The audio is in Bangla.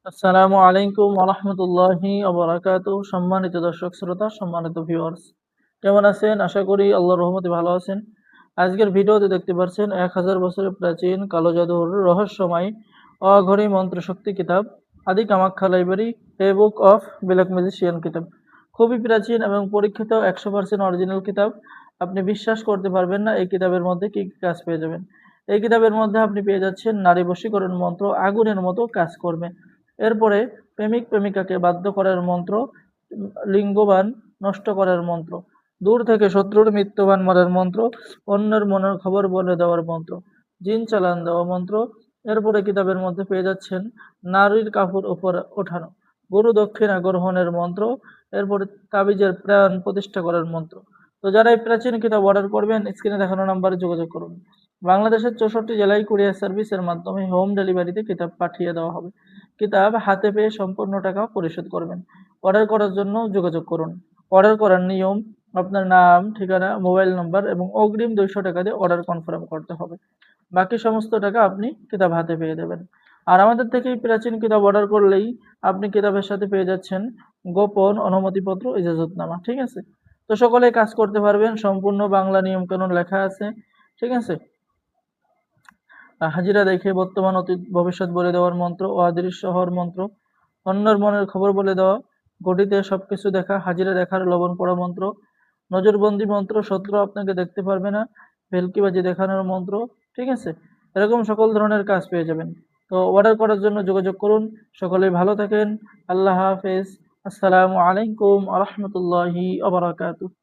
আসসালামু আলাইকুম ওয়া রাহমাতুল্লাহি ওয়া বারাকাতুহু। সম্মানিত দর্শক শ্রোতা, সম্মানিত ভিউয়ার্স, কেমন আছেন? আশা করি আল্লাহর রহমতে ভালো আছেন। আজকের ভিডিওতে দেখতে পাচ্ছেন 1000 বছরের প্রাচীন কালো জাদুর রহস্যময় অঘরী মন্ত্রশক্তি কিতাব আদি Kamakhya library A book of black magician কিতাব। খুবই প্রাচীন এবং পরীক্ষিত 100% অরিজিনাল কিতাব। আপনি বিশ্বাস করতে পারবেন না এই কিতাবের মধ্যে কি কি কাজ পেয়ে যাবেন। এই কিতাবের মধ্যে আপনি পেয়ে যাচ্ছেন নারী বশীকরণ মন্ত্র আগুনের মতো কাজ করবে। এরপরে প্রেমিক প্রেমিকাকে বাধ্য করার মন্ত্র, লিঙ্গবান নষ্ট করার মন্ত্র, দূর থেকে শত্রুর মৃত্যুবান মারার মন্ত্র, অন্যের মনের খবর বলে দেওয়ার মন্ত্র, জিন চালান দেওয়া মন্ত্র। এরপরে কিতাবের মধ্যে পেয়ে যাচ্ছেন নারীর কাপড় উপরে ওঠানো, গুরু দক্ষিণা গ্রহণের মন্ত্র, এরপরে তাবিজের প্রাণ প্রতিষ্ঠা করার মন্ত্র। তো যারা এই প্রাচীন কিতাব অর্ডার করবেন স্ক্রিনে দেখানো নাম্বারে যোগাযোগ করুন। বাংলাদেশের 64 জেলায় কুরিয়ার সার্ভিসের মাধ্যমে হোম ডেলিভারিতে কিতাব পাঠিয়ে দেওয়া হবে। কিতাব হাতে পেয়ে সম্পূর্ণ টাকা পরিশোধ করবেন। অর্ডার করার জন্য যোগাযোগ করুন। অর্ডার করার নিয়ম: আপনার নাম, ঠিকানা, মোবাইল নম্বর এবং অগ্রিম 200 টাকা দিয়ে অর্ডার কনফার্ম করতে হবে। বাকি সমস্ত টাকা আপনি কিতাব হাতে পেয়ে দেবেন। আর আমাদের থেকে এই প্রাচীন কিতাব অর্ডার করলেই আপনি কিতাবের সাথে পেয়ে যাচ্ছেন গোপন অনুমতিপত্র, ইজাজতনামা। ঠিক আছে? তো সকলেই কাজ করতে পারবেন। সম্পূর্ণ বাংলা নিয়মকানুন লেখা আছে। ঠিক আছে? হাজিরা দেখে বর্তমান, অতীত, ভবিষ্যৎ বলে দেওয়ার মন্ত্র, অদৃশ্য হওয়ার মন্ত্র, অন্যের মনের খবর বলে দেওয়া, ঘটিতে সবকিছু দেখা, হাজিরা দেখার লবণ পড়া মন্ত্র, নজরবন্দি মন্ত্র, শত্রু আপনাকে দেখতে পারবে না, ভেলকিবাজি দেখানোর মন্ত্র। ঠিক আছে? এরকম সকল ধরনের কাজ পেয়ে যাবেন। তো অর্ডার করার জন্য যোগাযোগ করুন। সকলেই ভালো থাকেন। আল্লাহ হাফেজ। আসসালামু আলাইকুম আ রহমতুল্লাহি আ বারাকাতুহু।